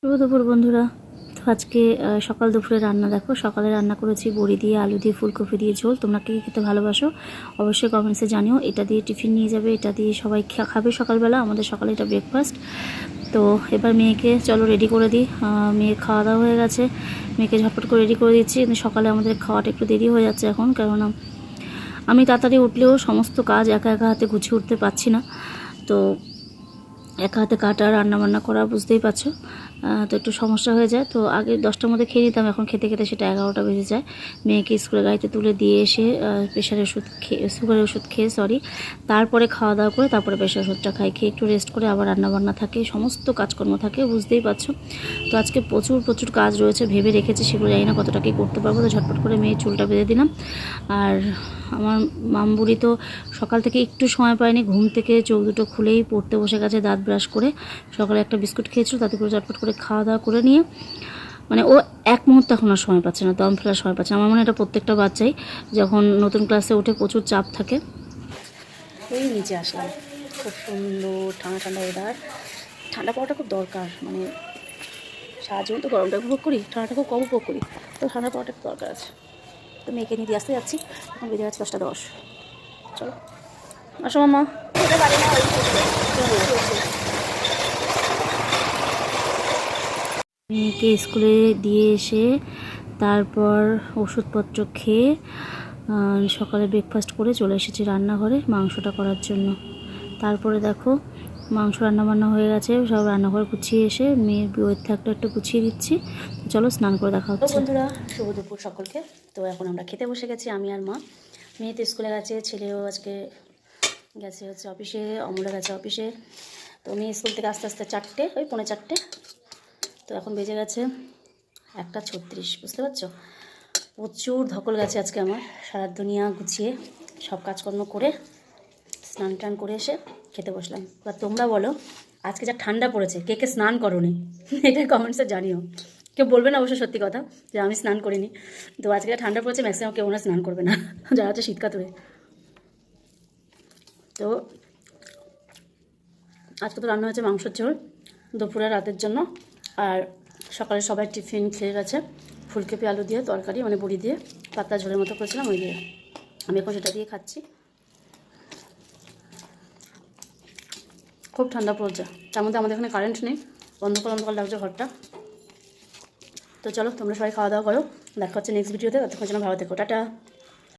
শুভ দুপুর বন্ধুরা। তো আজকে সকাল দুপুরে রান্না দেখো। সকালে রান্না করেছি বড়ি দিয়ে, আলু দিয়ে, ফুলকপি দিয়ে ঝোল। তোমরা কে খেতে ভালোবাসো অবশ্যই কমেন্টসে জানিও। এটা দিয়ে টিফিন নিয়ে যাবে, এটা দিয়ে সবাই খাবে সকালবেলা। আমাদের সকালে এটা ব্রেকফাস্ট। তো এবার মেয়েকে চলো রেডি করে দিই। মেয়ের খাওয়া দাওয়া হয়ে গেছে, মেয়েকে ঝটপট করে রেডি করে দিচ্ছি। কিন্তু সকালে আমাদের খাওয়াটা একটু দেরি হয়ে যাচ্ছে এখন, কেননা আমি তাড়াতাড়ি উঠলেও সমস্ত কাজ একা একা হাতে গুছিয়ে উঠতে পারছি না। তো একা হাতে কাটা, রান্নাবান্না করা, বুঝতেই পারছো। তো একটু সমস্যা হয়ে যায়। তো আগে 10টার মধ্যে খেয়ে নিতাম, এখন খেতে খেতে সেটা 11টা বেজে যায়। মেয়েকে স্কুলে গাড়িতে তুলে দিয়ে এসে প্রেশারের ওষুধ খেয়ে, সুগারের ওষুধ খেয়ে তারপরে খাওয়া দাওয়া করে তারপরে প্রেশার ওষুধটা খাই। খেয়ে একটু রেস্ট করে আবার রান্নাবান্না থাকে, সমস্ত কাজকর্ম থাকে, বুঝতেই পারছো। তো আজকে প্রচুর প্রচুর কাজ রয়েছে, ভেবে রেখেছি, সেগুলো জানি না কতটা কি করতে পারবো। তো ঝটপট করে মেয়ের চুলটা বেঁধে দিলাম। আর আমার মামবুড়ি তো সকাল থেকে একটু সময় পায়নি, ঘুম থেকে চোখ দুটো খুলেই পড়তে বসে গেছে, দাঁত ব্রাশ করে। সকালে একটা বিস্কুট খেয়েছিল, তাতে করে চটপট করে খাওয়া দাওয়া করে নিয়ে, মানে ও এক মুহূর্ত এখন আর সময় পাচ্ছে না, দম ফেলার সময় পাচ্ছে না। আমার মনে হয় এটা প্রত্যেকটা বাচ্চাই যখন নতুন ক্লাসে উঠে প্রচুর চাপ থাকে। এই নিচে আসলাম, খুব সুন্দর ঠান্ডা ঠান্ডা ওয়েদার। ঠান্ডা পাওয়াটা খুব দরকার, মানে সারা জীবন তো গরমটা উপভোগ করি, ঠান্ডাটা খুব কম উপভোগ করি, তো ঠান্ডা পাওয়াটা খুব দরকার আছে। তো মেয়েকে নিয়ে দিয়ে আসতে যাচ্ছি, এখন বেজে যাচ্ছে 10টা 10। চলো আসো মামা। মেয়েকে স্কুলে দিয়ে এসে তারপর ওষুধপত্র খেয়ে সকালে ব্রেকফাস্ট করে চলে এসেছি রান্নাঘরে মাংসটা করার জন্য। তারপরে দেখো মাংস রান্নাবান্না হয়ে গেছে, সব রান্নাঘর গুছিয়ে এসে মেয়ের বইয়ের থাকটা একটু গুছিয়ে দিচ্ছি। চলো স্নান করে দেখা হচ্ছে। বন্ধুরা শুভ দুপুর সকলকে। তো এখন আমরা খেতে বসে গেছি, আমি আর মা। মেয়ে তো স্কুলে গেছে, ছেলেও আজকে গেছে হচ্ছে অফিসে, অমলা গেছে অফিসে। তো মেয়ে স্কুল থেকে আস্তে আস্তে 4টে, ওই 4:45। তো এখন বেজে গেছে 1:36, বুঝতে পারছো। প্রচুর ধকল গেছে আজকে আমার, সারা দুনিয়া গুছিয়ে সব কাজকর্ম করে স্নান টান করে এসে খেতে বসলাম। এবার তোমরা বলো আজকে যা ঠান্ডা পড়েছে, কে কে স্নান করোনি এটা কমেন্টসে জানিও। কেউ বলবে না অবশ্য সত্যি কথা যে আমি স্নান করিনি। তো আজকে যা ঠান্ডা পড়েছে ম্যাক্সিমাম কেউ না স্নান করবে না যারা হচ্ছে শীত কাতুরে। তো আজকে তো রান্না হয়েছে মাংসের ঝোল দুপুরে রাতের জন্য। আর সকালে সবাই টিফিন খেয়ে গেছে ফুলকপি আলু দিয়ে তরকারি, মানে বড়ি দিয়ে পাতলা ঝোলের মতো করেছিলাম, ওই দিয়ে আমি এখন সেটা দিয়ে খাচ্ছি। খুব ঠান্ডা পড়ছে, তার মধ্যে আমাদের এখানে কারেন্ট নেই, অন্ধকার অন্ধকার লাগছে ঘরটা। তো চলো তোমরা সবাই খাওয়া দাওয়া করো, দেখা হচ্ছে নেক্সট ভিডিওতে। ততক্ষণ যেন ভালো থেকো, টাটা।